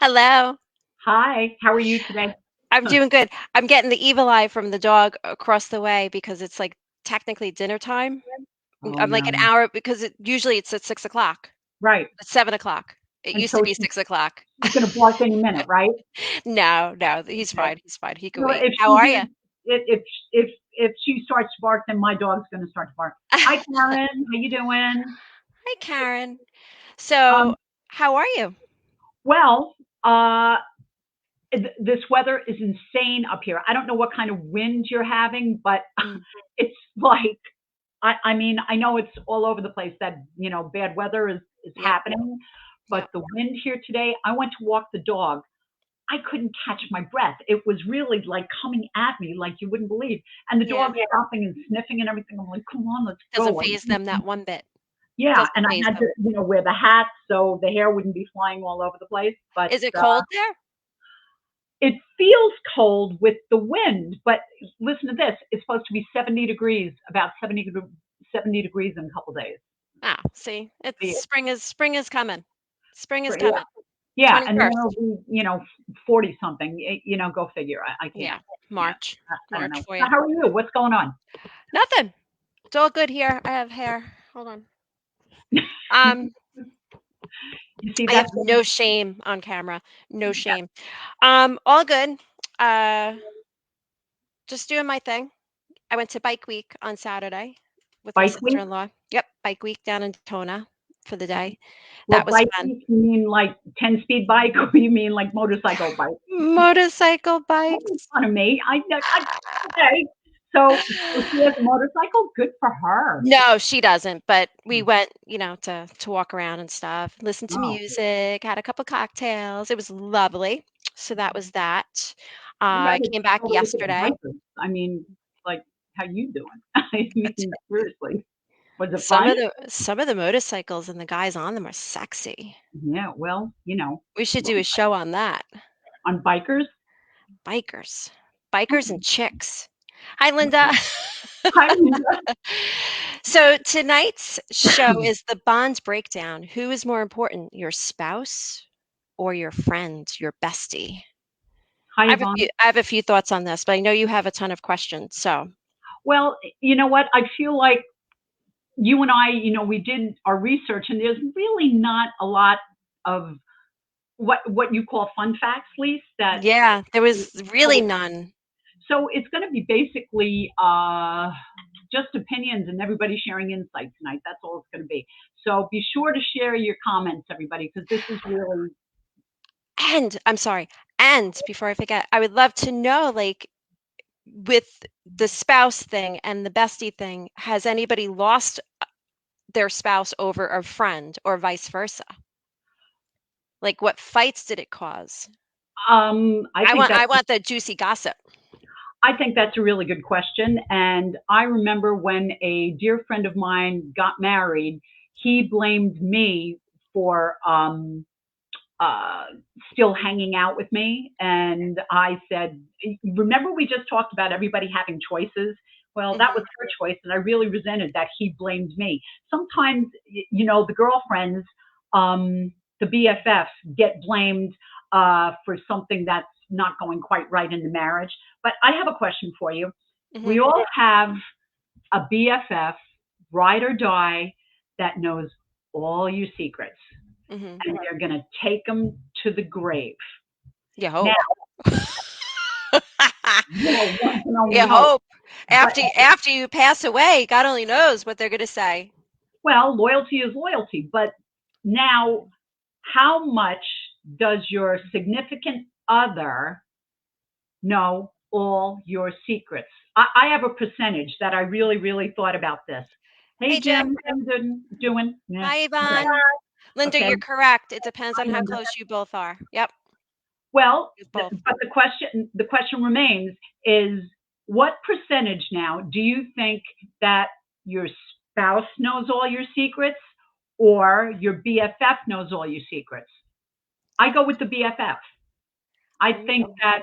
Hello. Hi, how are you today? I'm doing good. I'm getting the evil eye from the dog across the way because it's like technically dinner time. Oh, I'm like an no. hour because usually it's at 6 o'clock. Right, It's 7 o'clock. It and used to so be 6 o'clock. she's gonna bark any minute, right? No, no, he's Okay. fine. He's fine. He can Well, wait. if How she are hears you? if she starts to bark, then my dog's gonna start to bark. Hi, Karen, how you doing? Hi, Karen. So, Um, how are you? well, this weather is insane up here. I don't know what kind of wind you're having, but Mm, it's like I mean, I know it's all over the place that, bad weather is yep, happening, but yep. the wind here today, I went to walk the dog. I couldn't catch my breath. It was really like coming at me like you wouldn't believe. And the Yeah. dog stopping and sniffing and everything. I'm like, come on, let's Doesn't go. phase them that one bit. Yeah, Doesn't and I phase had to, them. wear the hat so the hair wouldn't be flying all over the place. But Is it cold there? it feels cold with the wind. But listen to this: it's supposed to be 70 degrees, about 70 degrees in a couple days. Ah, see, it's Yeah, spring is coming. Spring is coming. yeah, and then it'll 21st. be 40 something. Go figure. I can't. Yeah, Yeah, March. I don't March know. for So you. how are you? What's going on? Nothing. It's all good here. I have hair. Hold on. Um, You see I have that? no shame on camera. No shame. All good. Uh, just doing my thing. I went to Bike Week on Saturday with my Bike week? sister-in-law. Yep, Bike Week down in Tona for the day. Well, That was bike fun. week, you mean like 10-speed bike or you mean like motorcycle bike? Motorcycle Don't make bikes. fun of me. Okay. So she has a motorcycle? Good for her. No, she doesn't, but we went, to walk around and stuff, listen to Oh, music, had a couple cocktails. It was lovely. So that was that. I I gotta came back go look at the yesterday. bikers. I mean, like, how you doing? I It's mean, seriously. Was it fun? some of the motorcycles and the guys on them are sexy. Yeah, well, We should do a show on that. on bikers. Bikers. Bikers and Okay. chicks. Hi, Linda. Hi, Linda. So tonight's show is the bonds breakdown. Who is more important, your spouse or your friend, your bestie? Hi, Yvonne. I have a few thoughts on this, but I know you have a ton of questions. So, Well, you know what? I feel like you and I, we did our research, and there's really not a lot of what you call fun facts, Lise. That yeah, there was really so none. so it's going to be basically just opinions and everybody sharing insight tonight. That's all it's going to be. So be sure to share your comments, everybody, because this is really And I'm sorry. And before I forget, I would love to know, like, with the spouse thing and the bestie thing, has anybody lost their spouse over a friend or vice versa? Like, what fights did it cause? I think that I want the juicy gossip. I think that's a really good question. And I remember when a dear friend of mine got married, he blamed me for uh, still hanging out with me. And I said, remember, we just talked about everybody having choices? Well, that was Mhm. her choice. And I really resented that he blamed me. Sometimes, the girlfriends, the BFFs get blamed for something that's not going quite right in the marriage. But I have a question for you. We Mhm. all have a BFF, ride or die, that knows all your secrets, Mhm. and they're going to take them to the grave. You Now, hope. one can only You hope. hope. But, After you pass away, God only knows what they're gonna say. well, loyalty is loyalty. But now, how much does your significant other know all your secrets? I have a percentage that I really, really thought about this. Hey, Hey, Jim. Jim, how you doing? Yeah. Hi, Okay. Yvonne. Linda, Okay. you're correct. It depends on Hi, how Linda. close you both are. Yep, Well, you both. but the question remains is what percentage now do you think that your spouse knows all your secrets or your BFF knows all your secrets? I go with the BFF. I think Ooh, that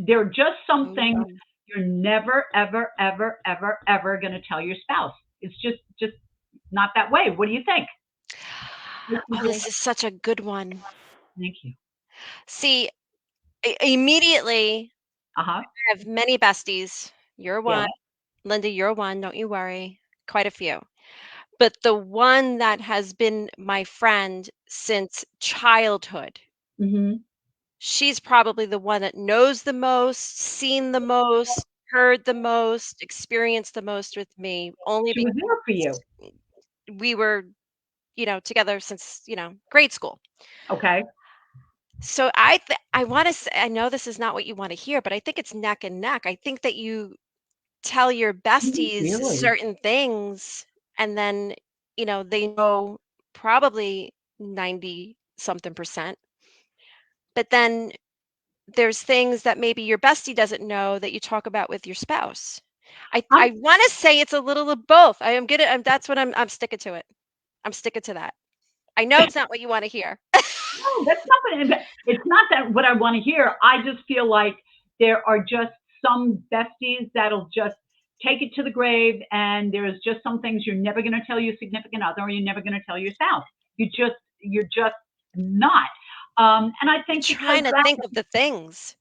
there are just some things ooh. you're never, ever, ever, ever, ever going to tell your spouse. It's just not that way. What do you think? Oh, this is such a good one. Thank you. See, immediately, Uh-huh. I have many besties. You're Yeah. one. Linda, you're one. Don't you worry. Quite a few. But the one that has been my friend since childhood, Mhm. she's probably the one that knows the most, seen the most, heard the most, experienced the most with me, only She was because there for you. we were, together since, grade school. Okay. So I want to say, I know this is not what you want to hear, but I think it's neck and neck. I think that you tell your besties Really? certain things, and then, they know probably 90 something percent. But then there's things that maybe your bestie doesn't know that you talk about with your spouse. I I want to say it's a little of both. That's what I'm sticking to it. I'm sticking to that. I know it's not what you want to hear. No, that's not what it's not that what I want to hear. I just feel like there are just some besties that'll just take it to the grave, and there's just some things you're never going to tell your significant other, or you're never going to tell your spouse. You're just not. And I I'm think because trying to think that of the things.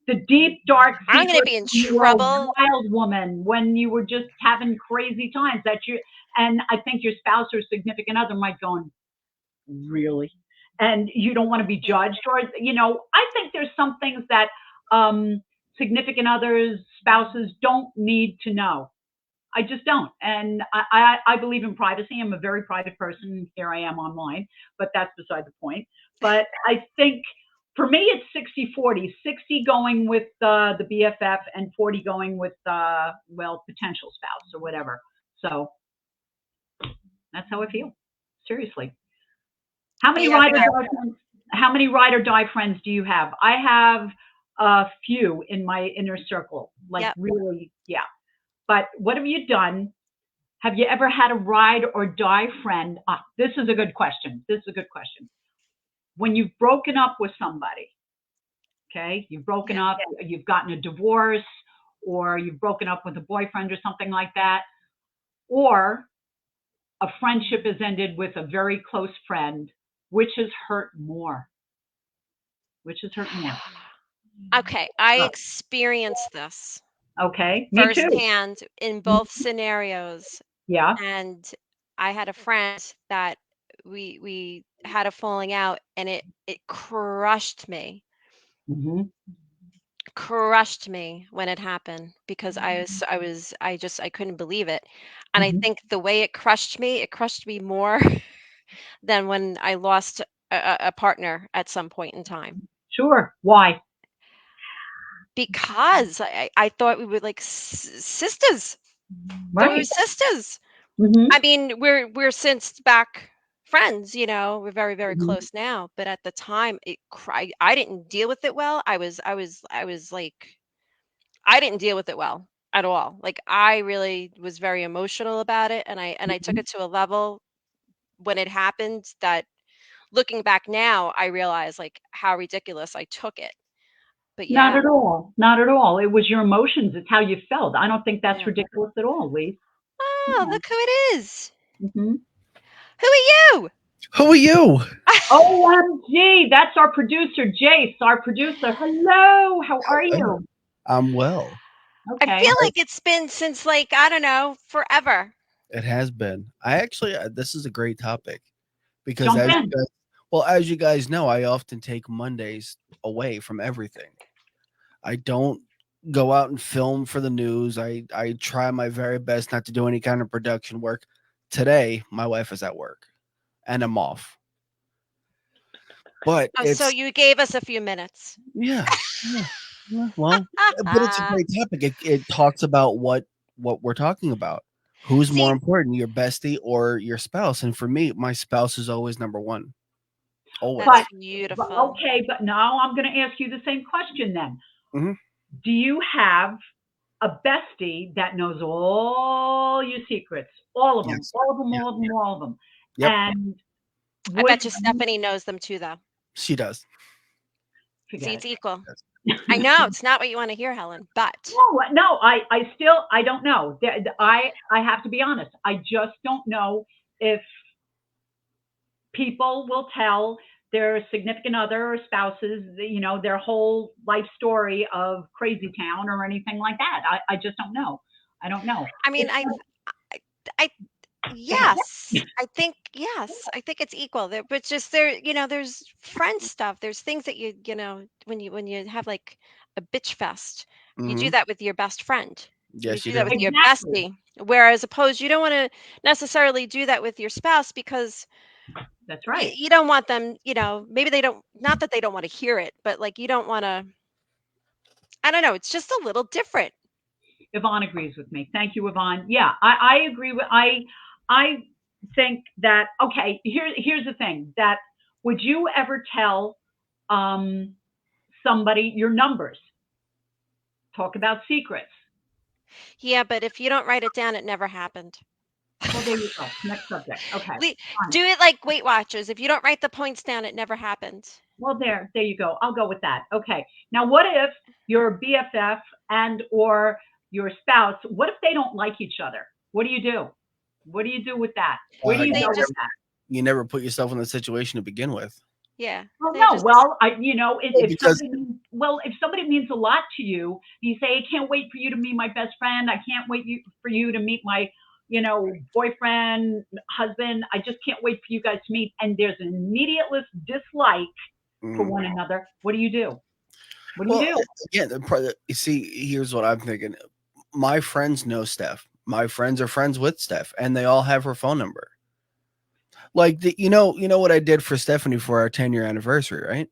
the deep dark I'm going to secrets be in when you were a trouble. wild woman, when you were just having crazy times that you, and I think your spouse or significant other might go, really, and you don't want to be judged, or I think there's some things that um significant others, spouses don't need to know. I just don't. And I believe in privacy. I'm a very private person. Here I am online, but that's beside the point. But I think for me, it's 60/40, 60 going with the BFF and 40 going with, well, potential spouse or whatever. So that's how I feel. Seriously. How many ride or BFF. die friends? How many ride or die friends do you have? I have a few in my inner circle, like Yep. really, yeah. But what have you done? Have you ever had a ride or die friend? This is a good question. This is a good question. When you've broken up with somebody, okay, you've broken Yeah. up, you've gotten a divorce, or you've broken up with a boyfriend or something like that, or a friendship has ended with a very close friend, which has hurt more? Which has hurt more? Okay, I Oh, experienced this okay, me too. firsthand in Mhm. both scenarios, Yeah. and I had a friend that we had a falling out, and it Hmm. crushed me when it happened, because I couldn't believe it, and I Hmm. think the way it crushed me more than when I lost a partner at some point in time, Sure. Why? because I thought we were like sisters. Thought we were Right. sisters. Hmm. I mean, we're since back friends, we're very, very Hmm. close now, but at the time, I didn't deal with it well. I was like, I didn't deal with it well at all. Like, I really was very emotional about it, and I took Hmm. it to a level when it happened that, looking back now, I realize, like, how ridiculous I took it. But Not yeah, at all. Not at all. It was your emotions. It's how you felt. I don't think that's yeah. ridiculous at all, Lee. Oh, Yeah. look who it is. Hmm. Who are you? Who are you? OMG, that's our producer, Jace, our producer. Hello, how are Hello. you? I'm well. I Okay, feel like it's been since, like, I don't know, forever. It has been. I actually, this is a great topic because jump in. as you guys know, I often take Mondays away from everything. I don't go out and film for the news. I try my very best not to do any kind of production work. Today, my wife is at work and I'm off. But Oh, so it's you gave us a few minutes. yeah, yeah, yeah. Well, but it's a great topic. It talks about what we're talking about. Who's more See, important, your bestie or your spouse? And for me, my spouse is always number one. that's Always. But beautiful. okay, but now I'm going to ask you the same question then. Hmm. Do you have a bestie that knows all your secrets? All of them, Yes. all of them, Yeah. all of them, all of them. Yep. And I would bet you you Stephanie knows them too, though. She does. See, forget it's it? equal. Yes. I know it's not what you want to hear, Helen, but No, no, I still, I don't know. I have to be honest. I just don't know if people will tell. their significant other or spouses, their whole life story of Crazy Town or anything like that. I just don't know. I don't know. I mean, It's I go ahead. yes, I think it's equal there, but just there, there's friend stuff. There's things that when you have like a bitch fest, you do Hmm. that with your best friend. You Yes, you do that do. with your Exactly. bestie. Whereas opposed, you don't want to necessarily do that with your spouse because That's you, right. you don't want them, maybe they don't, not that they don't want to hear it, but like you don't want to, I don't know, it's just a little different. Yvonne agrees with me. Thank you, Yvonne. Yeah, I agree with I think that okay, here's the thing that would you ever tell um somebody your numbers? Talk about secrets. Yeah, but if you don't write it down, it never happened. Well, there you go. Next subject. Okay. Le- Fine. Do it like Weight Watchers. If you don't write the points down, it never happened. Well, there you go. I'll go with that. Okay. Now, what if your BFF and or your spouse, what if they don't like each other? What do you do? What do you do with that? Where do you They go with just, that? You never put yourself in the situation to begin with. yeah, Well, they no. just, Well, Well, if because if somebody means a lot to you, you say, "I can't wait for you to meet my best friend. I can't wait for you to meet my, boyfriend, husband. I just can't wait for you guys to meet." And there's an immediate dislike for mm, one another. What do you do? What do you well, do? again, you see, here's what I'm thinking. My friends know Steph. My friends are friends with Steph, and they all have her phone number. Like you know what I did for Stephanie for our 10-year anniversary, right?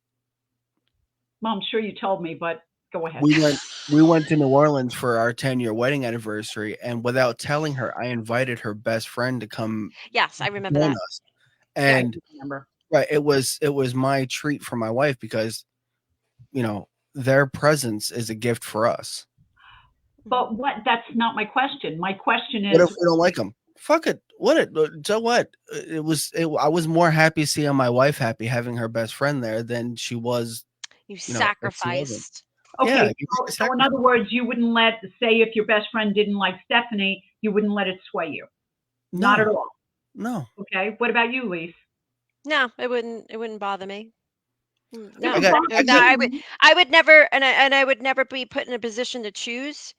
Well, I'm sure you told me, but go ahead. We went we went to New Orleans for our 10-year wedding anniversary, and without telling her, I invited her best friend to come yes, I remember join that. us. Yeah, I And do remember. right, it was my treat for my wife because their presence is a gift for us. Mhm. But what? That's not my question. My question What is, if we don't like them? Fuck it. So what? I was more happy seeing my wife happy having her best friend there than she was, You if she wasn't. sacrificed. Yeah, okay. you make a So in other sacrifice. words, you wouldn't say if your best friend didn't like Stephanie, you wouldn't let it sway you. Not at No, all. no. Okay. What about you, Lise? No, it wouldn't bother me. It I No, would got bother I got me. I would never, and I would never be put in a position to choose.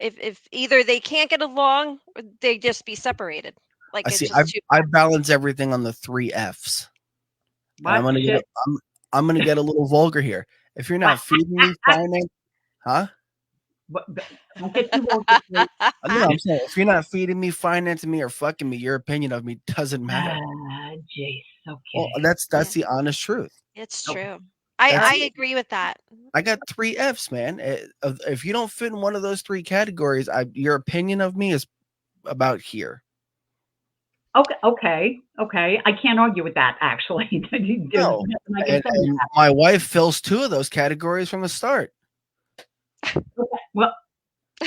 If either they can't get along, or they just be separated. I Like it's see. I just too. I balance everything on the three F's, and What shit? I'm gonna get a little vulgar here. If you're not feeding me, finance, huh? What, don't get too vulgar, please. No, I'm saying if you're not feeding me, financing me, or fucking me, your opinion of me doesn't matter. Jace. Well, Okay. that's Yeah, the honest truth. it's Okay. true. I That's I Well, agree with that. I got three F's, man. If you don't fit in one of those three categories, your opinion of me is about here. okay. Okay. Okay. I can't argue with that. Actually, there's No, nothing I can say with and that. my wife fills two of those categories from the start. Okay. Well,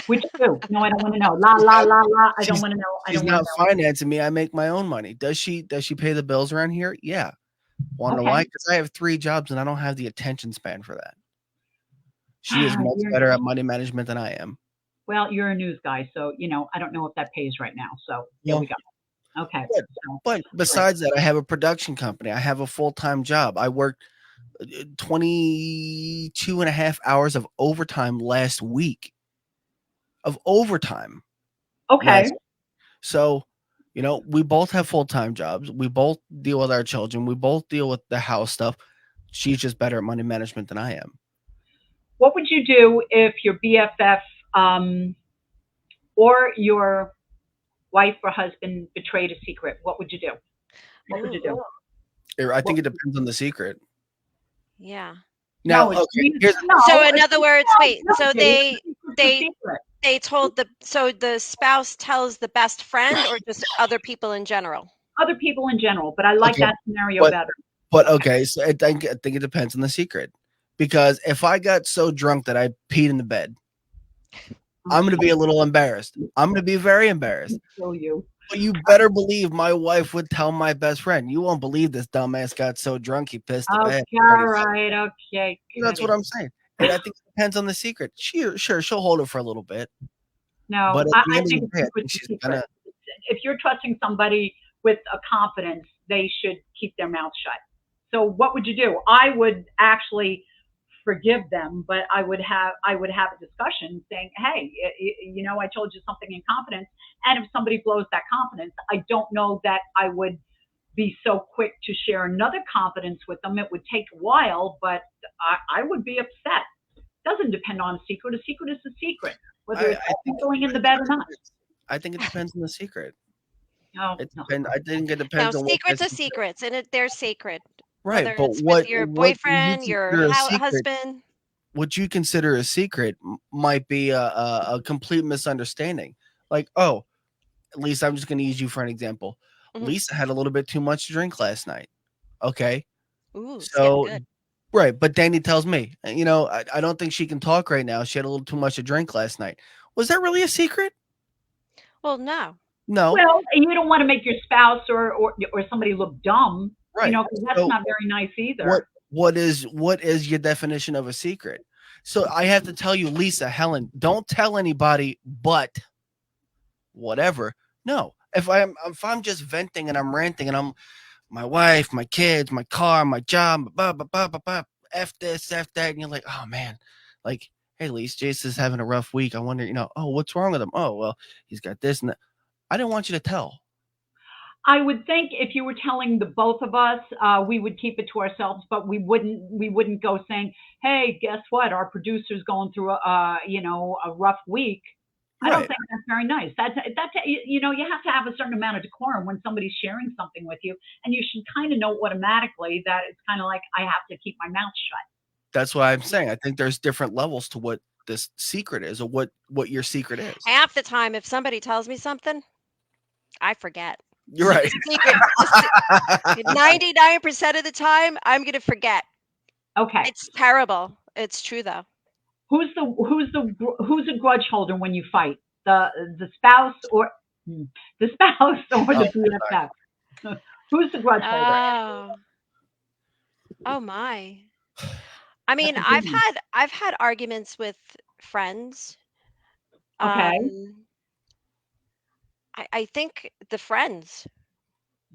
which two? No, I don't want to know. La She's la not la la. I don't she's want to know. I she's don't want to not know. financing me. I make my own money. Does she pay the bills around here? Yeah. Want to know Okay. why? Because I have three jobs and I don't have the attention span for that. She is much You're, better at money management than I am. well, you're a news guy, so I don't know if that pays right now. So there Well, we go. Okay. but So, but all right. besides that, I have a production company. I have a full-time job. I worked 22 and a half hours of overtime last week. Of overtime Okay. last. So, we both have full-time jobs. We both deal with our children. We both deal with the house stuff. She's just better at money management than I am. What would you do if your BFF um, or your wife or husband betrayed a secret? What would you do? What would you Ooh, do? I What think it would you depends on the secret. yeah. Now, No, okay, here's So no, in other words, wait. no, So Jace. they Secret's a they secret. they told the spouse tells the best friend or just other people in general. Other people in general, but I like okay, that scenario but better. Okay. okay, so I think it depends on the secret. Because if I got so drunk that I peed in the bed, Oh, I'm gonna be a little embarrassed. I'm gonna be very embarrassed. kill you. But you better believe my wife would tell my best friend, "You won't believe this dumbass got so drunk he pissed the bed." Okay, all right, okay, That's what goody. I'm saying. And I think it depends on the secret. Sure, she'll hold it for a little bit, No, but at the I end of think the a day, I think secret's a she's secret. gonna. If you're trusting somebody with a confidence, they should keep their mouth shut. So what would you do? I would actually forgive them, but I would have a discussion saying, hey, I told you something in confidence, and if somebody blows that confidence, I don't know that I would be so quick to share another confidence with them. It would take a while, but I would be upset. Doesn't depend on a secret. A secret is a secret, whether it's I think going in I the think bed it or not. depends. I think it depends on the secret. Oh It no. depends. I think it Now, depends on what secrets gets are secrets, and they're sacred, right. whether But it's with your what you boyfriend, your consider a secret, husband. what you consider a secret might be a complete misunderstanding. Like, oh, Lisa, I'm just going to use you for an example. Mhm. Lisa had a little bit too much to drink last night. Okay, Ooh, it's getting so good. right, but Danny tells me, I don't think she can talk right now. She had a little too much to drink last night. Was that really a secret? Well, no. No. Well, and you don't want to make your spouse or somebody look dumb, Right. because that's So not very nice what either. what is your definition of a secret? So I have to tell you, Lisa, Helen, don't tell anybody but whatever. No. If I'm just venting and I'm ranting and I'm my wife, my kids, my car, my job, blah, blah, blah, blah, blah, F this, F that, and you're like, oh man, like, hey, Lisa, Jason's having a rough week. I wonder, oh, what's wrong with him? Oh, well, he's got this and that. I didn't want you to tell. I would think if you were telling the both of us, we would keep it to ourselves, but we wouldn't go saying, "Hey, guess what? Our producer's going through a rough week." I don't Right. think that's very nice. You have to have a certain amount of decorum when somebody's sharing something with you, and you should kind of know automatically that it's kind of like I have to keep my mouth shut. That's what I'm saying. I think there's different levels to what this secret is or what your secret is. Half the time, if somebody tells me something, I forget. You're right. Secret. 99% of the time, I'm gonna forget. Okay, It's terrible. It's true though. who's a grudge holder when you fight? The spouse or the spouse or Oh, the sorry. BFF? Who's the grudge holder? Oh. Oh my. I That's mean, a good one. I've had arguments with friends. Okay. Um, I think the friends.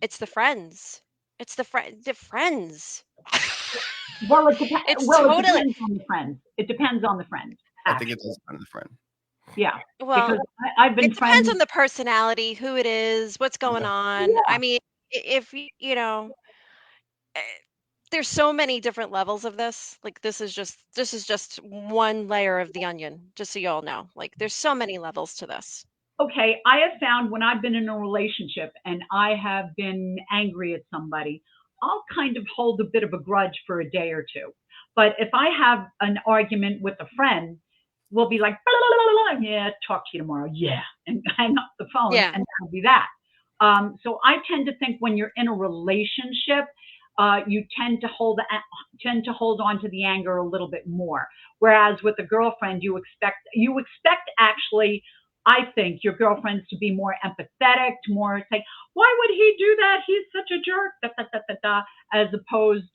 It's the friends. It's the friends. It's Well, it totally depends on the friends. It depends on the friend, I think it actually. does depend on the friend. Yeah, well, because I've it been depends friends. on the personality, who it is, what's going Yeah. on. I Yeah. mean, if eh, there's so many different levels of this. Like this is just one layer of the onion, just so you all know. Like there's so many levels to this. Okay, I have found when I've been in a relationship and I have been angry at somebody, I'll kind of hold a bit of a grudge for a day or two. But if I have an argument with a friend, we'll be like, "Blah, blah, blah, blah, yeah, talk to you tomorrow. Yeah," and hang up the phone, Yeah. and that'll be that. So I tend to think when you're in a relationship, you tend to hold on to the anger a little bit more. Whereas with a girlfriend, you expect actually, I think, your girlfriends to be more empathetic, to more say, why would he do that? He's such a jerk, da, da, da, da, da, as opposed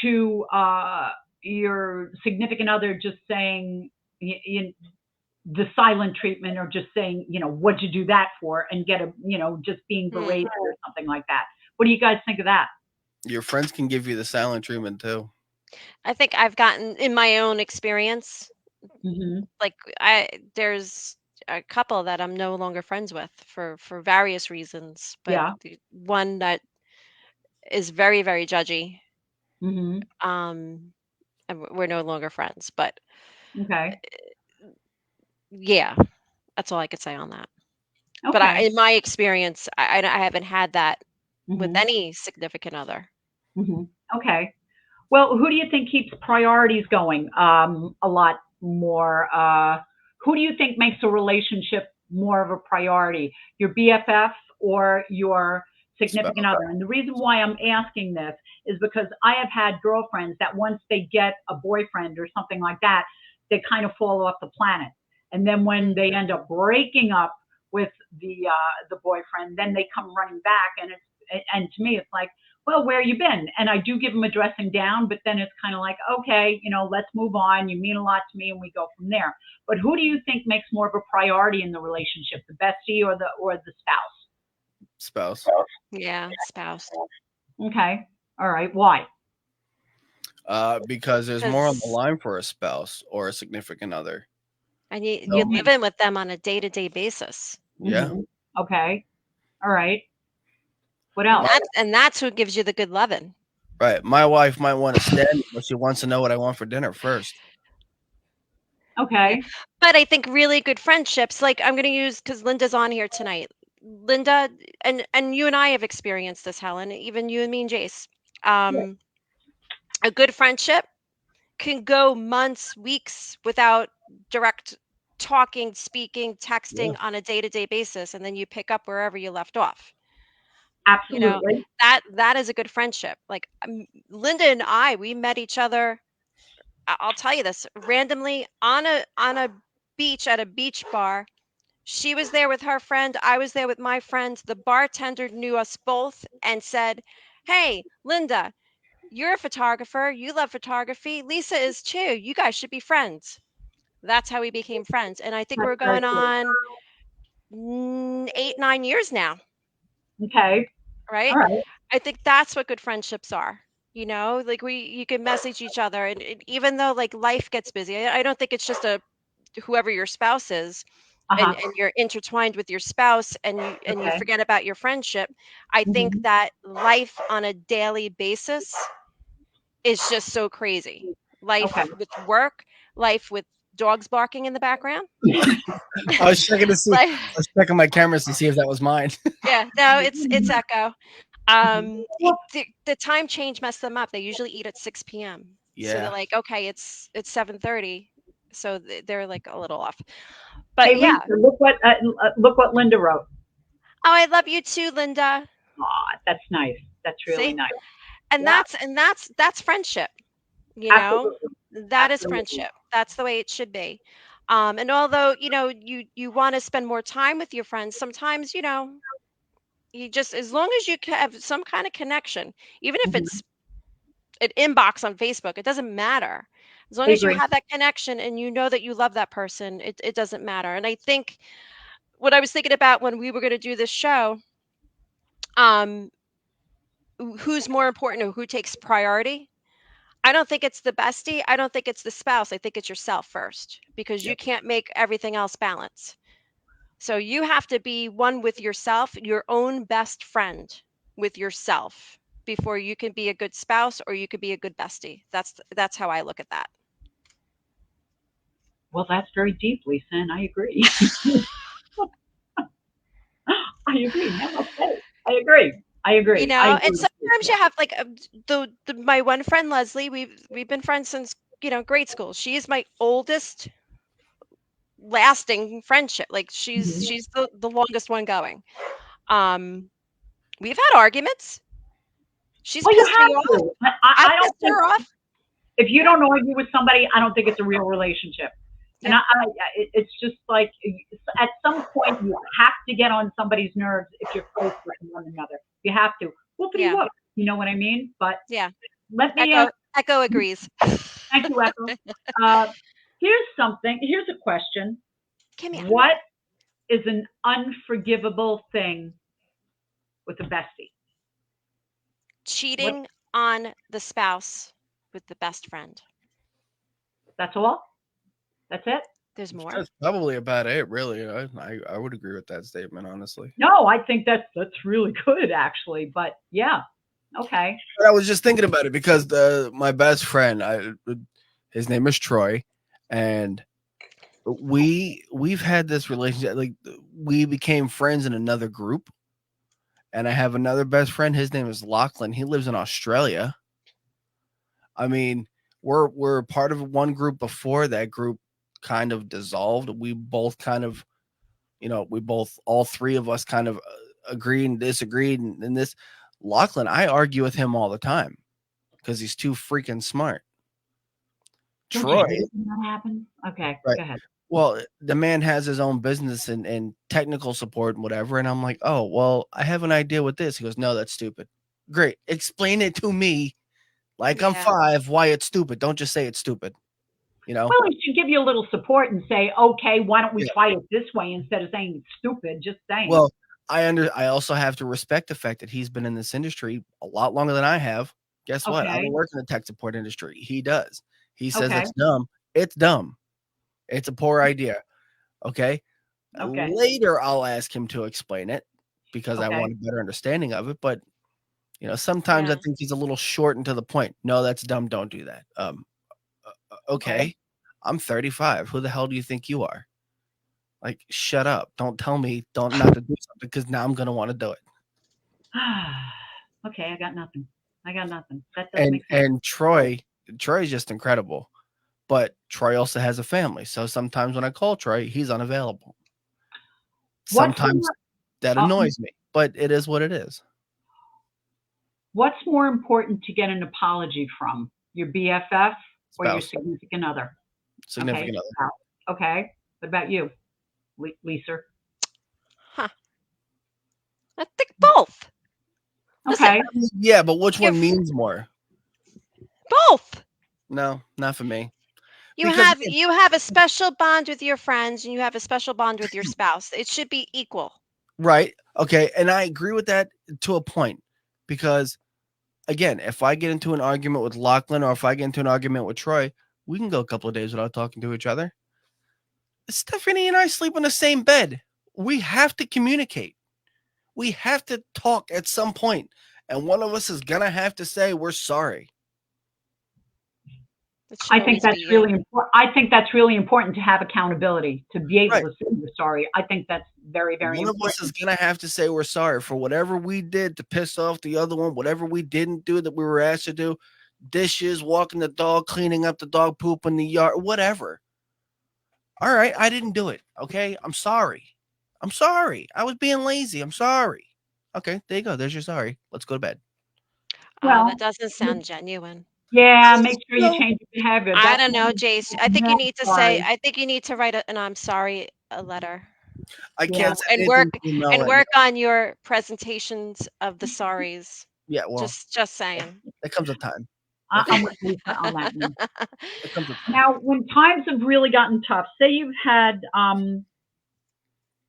to your significant other just saying the silent treatment, or just saying, what'd you do that for? And just being berated Hmm. or something like that. What do you guys think of that? Your friends can give you the silent treatment too. I think I've gotten in my own experience, Hmm. like there's a couple that I'm no longer friends with for various reasons, but Yeah. the one that is very, very judgy, Hmm. and we're no longer friends. But Okay. yeah, that's all I could say on that. But Okay. in my experience, I haven't had that with Hmm. any significant other. Hmm. Okay. Well, who do you think keeps priorities going a lot more? Who do you think makes a relationship more of a priority? Your BFF or your significant Spouse. other? And the reason why I'm asking this is because I have had girlfriends that once they get a boyfriend or something like that, they kind of fall off the planet. And then when Mm. they end up breaking up with the boyfriend, then they come running back, and to me, it's like, well, where you been? And I do give them a dressing down, but then it's kind of like, okay, let's move on. You mean a lot to me, and we go from there. But who do you think makes more of a priority in the relationship, the bestie or the spouse? Spouse. Yeah, spouse. Okay. All right. Why? Because there's more on the Because line for a spouse or a significant other. and What do you you live mean? in with them on a day-to-day basis. Yeah. Hmm. Okay. All right. What And else? that's who gives you the good loving. Right. My wife might want to stand, but she wants to know what I want for dinner first. Yeah. Okay. But I think really good friendships, like I'm gonna use because Linda's on here tonight. Linda and you and I have experienced this, Helen, even you and me and Jace. Yeah. Um, a good friendship can go months, weeks without direct talking, speaking, Yeah. texting on a day-to-day basis, and then you pick up wherever you left off. You know, Absolutely. that is a good friendship. Like Linda and I, we met each other. I'll tell you this randomly on a beach at a beach bar. She was there with her friend. I was there with my friend. The bartender knew us both and said, "Hey, Linda, you're a photographer. You love photography. Lisa is too. You guys should be friends." That's how we became friends. And I think That's we're very going cool. on 8, 9 years now, Okay. All right? right. I think that's what good friendships are. Like you can message each other, and even though like life gets busy, I don't think it's just a whoever your spouse is, and Uh-huh. you're intertwined with your spouse, and you Okay. forget about your friendship. I think Hmm. that life on a daily basis is just so crazy. Okay. Life with work, life with dogs barking in the background. I was checking to see. Like, I was checking my cameras to see if that was mine. yeah, no, it's Echo. Well, The time change messed them up. They usually eat at 6 p.m. So they're Yeah. like, okay, it's 7:30. So they're like a little off. But hey, yeah. Lisa, look what Linda wrote. Oh, I love you too, Linda. Aw, that's nice. That's really See? nice. And Yeah. that's friendship, you know? Absolutely. That is Absolutely. friendship. That's the way it should be. And although, you want to spend more time with your friends, sometimes, you just as long as you have some kind of connection, even if Hmm. it's an inbox on Facebook, it doesn't matter. As long I as you agree. have that connection and you know that you love that person, it doesn't matter. And I think what I was thinking about when we were going to do this show, um, who's more important or who takes priority? I don't think it's the bestie. I don't think it's the spouse. I think it's yourself first because you Yep. can't make everything else balance. So you have to be one with yourself, your own best friend with yourself before you can be a good spouse or you could be a good bestie. That's how I look at that. Well, that's very deep, Lisa, and I agree. I agree. No, okay. I agree. I agree. I And agree with you. sometimes Yeah. you have like my one friend Leslie. We've been friends since grade school. She is my oldest lasting friendship. Like she's Mhm. she's the longest one going. Um, we've had arguments. She's Well, you pissed me have off. to. I've I don't pissed think her off. if you Yeah, don't argue with somebody, I don't think it's a real relationship. And yeah, it's just like at some point you have to get on somebody's nerves if you're close with one another. You have to. Whoopity yeah, whoop. You know what I mean? But yeah. let me ask. Echo agrees. Thank you, Echo. Uh, here's something. Here's a question. Come here. What is an unforgivable thing with a bestie? What? Cheating on the spouse with the best friend. That's all. That's it. There's more. That's probably about it, really. I would agree with that statement, honestly. No, I think that's really good actually. But yeah, okay. But I was just thinking about it because my best friend, his name is Troy, and we've had this relationship. Like we became friends in another group, and I have another best friend. His name is Lachlan. He lives in Australia. I mean, we're part of one group before that group kind of dissolved. We both kind of, we both, all three of us kind of agreed and disagreed. And this Lachlan, I argue with him all the time because he's too freaking smart. Don't you Troy, hate when that happens? Okay, right. go ahead. Well, the man has his own business and technical support and whatever. And I'm like, oh, well, I have an idea with this. He goes, no, that's stupid. Great. Explain it to me like I'm Yeah, 5, why it's stupid. Don't just say it's stupid, you know? Well, he should give you a little support and say, okay, why don't we Yeah. try it this way instead of saying it's stupid? Just saying. Well, I also have to respect the fact that he's been in this industry a lot longer than I have. Guess what? I don't Okay. work in the tech support industry. He does. He says Okay. it's dumb. It's dumb. It's a poor idea. Okay. Okay. Later, I'll ask him to explain it because I Okay. want a better understanding of it. But sometimes I Yeah. think he's a little short and to the point. No, that's dumb. Don't do that. Okay. Okay. I'm 35. Who the hell do you think you are? Like, shut up. Don't tell me don't not to do something because now I'm gonna want to do it. Okay. I got nothing. I got nothing. That does And make sense. and Troy's just incredible. But Troy also has a family. So sometimes when I call Troy, he's unavailable. What's Sometimes more, that uh, annoys me, but it is what it is. what's more important to get an apology from? Your BFF or your Spouse, significant other? Okay. significant other. Spouse. Okay. What about you, Lisa? Huh. I think both. Listen, Okay. Yeah, but which you're one means more? both. No, not for me. You Because have again, you have a special bond with your friends and you have a special bond with your spouse. It should be equal. right? Okay, and I agree with that to a point. Because again, if I get into an argument with Lachlan or if I get into an argument with Troy, we can go a couple of days without talking to each other. Stephanie and I sleep in the same bed. We have to communicate. We have to talk at some point, and one of us is gonna have to say we're sorry. It should I think always be that's you. really important. I think that's really important to have accountability, to be able Right. to say you're sorry. I think that's very, very One of us is important. gonna have to say we're sorry for whatever we did to piss off the other one, whatever we didn't do that we were asked to do, dishes, walking the dog, cleaning up the dog poop in the yard, whatever. All right, I didn't do it. Okay, I'm sorry. I'm sorry. I was being lazy. I'm sorry. Okay, there you go. There's your sorry. Let's go to bed. That Well, doesn't sound genuine. yeah, make sure you No, change your behavior. I That's don't know, when Jace. I'm sorry. I think you need to write an I'm sorry a letter I Yeah. can't send anything to email and right now. work on your presentations of the sorries. Yeah, well, Just saying. there comes a time. There I'm comes with Lisa on that one. there comes a time. Now, when times have really gotten tough, say you've had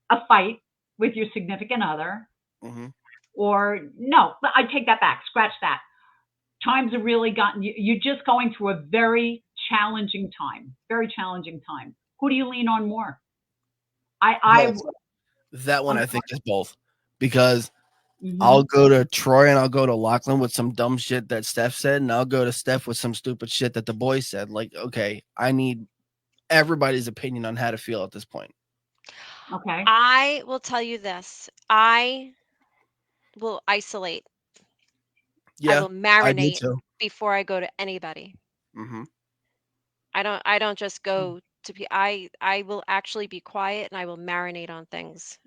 a fight with your significant other, Hmm. or no, I take that back. Scratch that. Times have really gotten you're just going through a very challenging time. Who do you lean on more? I Both. That one I'm I think is both because hmm I'll go to Troy and I'll go to Lachlan with some dumb shit that Steph said, and I'll go to Steph with some stupid shit that the boys said. Like, okay, I need everybody's opinion on how to feel at this point. okay. I will tell you this. I will isolate. I Yeah, will I do marinate too. before I go to anybody. Hmm. I don't just go to be I will actually be quiet and I will marinate on things.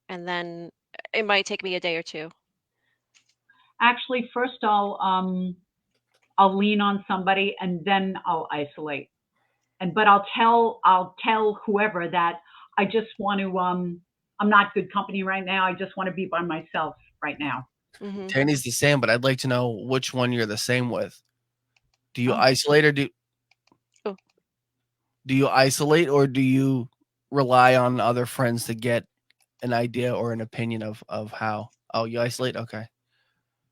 And then it might take me a day or two. Actually, first I'll lean on somebody and then I'll isolate. And but I'll tell whoever that I just want to I'm not good company right now. I just want to be by myself right now. Mhm. Tanny's the same, but I'd like to know which one you're the same with. Do you Oh, isolate or Oh, do you isolate or do you rely on other friends to get an idea or an opinion of how? Oh, you isolate? Okay.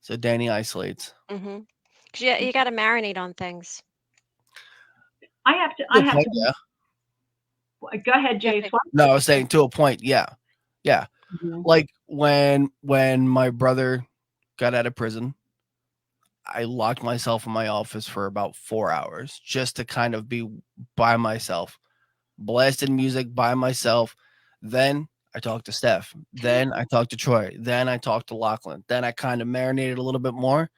So Danny isolates. mhm. 'Cause you got to marinate on things. To I a have point, to yeah. go ahead, You have Jace. to What? No, I was saying to a point, yeah. Yeah. Mhm. Like when my brother got out of prison, I locked myself in my office for about 4 hours just to kind of be by myself, blasted music by myself. Then I talked to Steph. Then I talked to Troy. Then I talked to Lachlan. Then I kind of marinated a little bit more,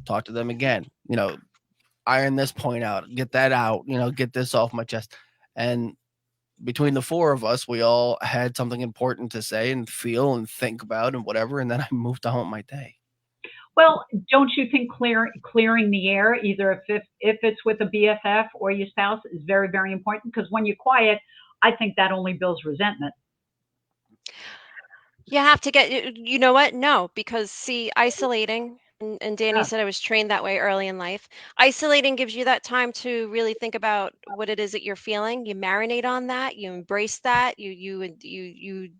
talked to them again. Iron this point out, get that out, get this off my chest. And between the four of us, we all had something important to say and feel and think about and whatever. And then I moved on with my day. Well, don't you think clearing the air, either if it's with a BFF or your spouse, is very, very important? Because when you're quiet, I think that only builds resentment. You have to get you know what? No, because see, isolating and Danny Yeah. said I was trained that way early in life. Isolating gives you that time to really think about what it is that you're feeling. You marinate on that, you embrace that, you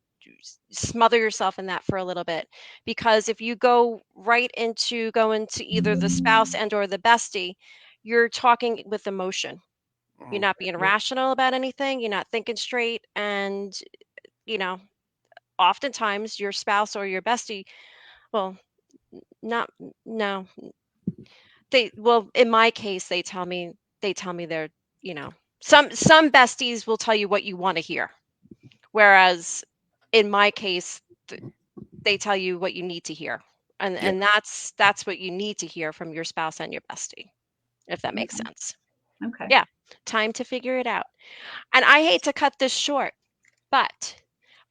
smother yourself in that for a little bit, because if you go right into going to either the spouse and or the bestie, you're talking with emotion. You're not being rational about anything. You're not thinking straight. And, you know, oftentimes your spouse or your bestie, well, not, no, well, in my case, they tell me they're, you know, some besties will tell you what you want to hear. Whereas in my case, they tell you what you need to hear. And Yep. and that's what you need to hear from your spouse and your bestie, if that makes Okay. sense. Okay. Yeah. Time to figure it out. And I hate to cut this short, but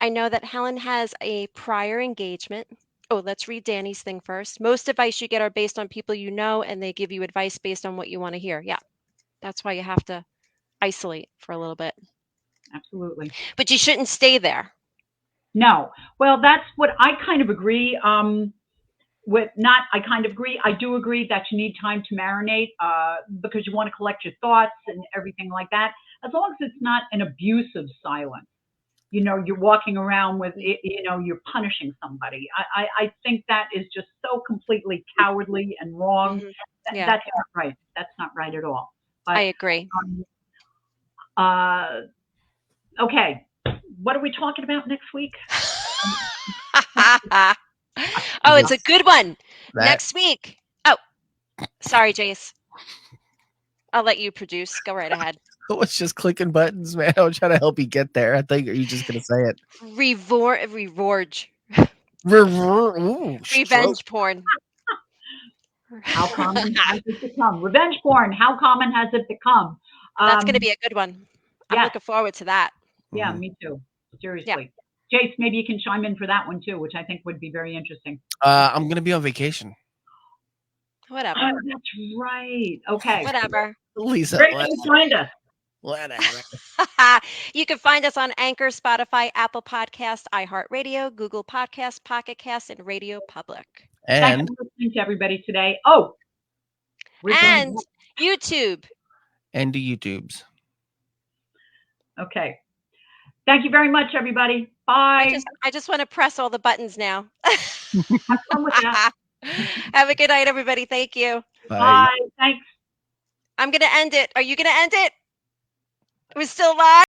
I know that Helen has a prior engagement. Oh, let's read Danny's thing first. Most advice you get are based on people you know, and they give you advice based on what you want to hear. Yeah, that's why you have to isolate for a little bit. Absolutely. But you shouldn't stay there. No. Well, that's what I kind of agree. With not, I kind of agree. I do agree that you need time to marinate because you want to collect your thoughts and everything like that. As long as it's not an abusive silence, you know, you're walking around with, you know, you're punishing somebody. I think that is just so completely cowardly and wrong. Hmm. Yeah, That's not right. That's not right at all. I But agree. um, uh, okay, what are we talking about next week? Oh, it's This, a good one. that Next week. Oh, sorry, Jace. I'll let you produce. Go right ahead. I was just clicking buttons, man. I was trying to help you get there. I think are you just gonna say it? Revorge. Ooh, stroke. Revenge porn. How common has it become? Revenge porn. How common has it become? That's going to Um, be a good one. I'm yes, looking forward to that. yeah, Mhm. me too. Yeah, Seriously. Jace, maybe you can chime in for that one too, which I think would be very interesting. I'm gonna be on vacation, whatever. Oh, that's right. Okay. Whatever. Lisa. Great way to find us. Whatever. You can find us on Anchor, Spotify, Apple Podcast, iHeartRadio, Google Podcast, Pocket Cast, and Radio Public. Thanks And for listening to everybody today. Oh, we're going And to, YouTube. the YouTubes. okay. Thank you very much, everybody. I Bye. just I just want to press all the buttons now. Have fun with that. Have a good night, everybody. Thank you. Bye. Bye. Thanks. I'm gonna end it. Are you gonna end it? We're still live?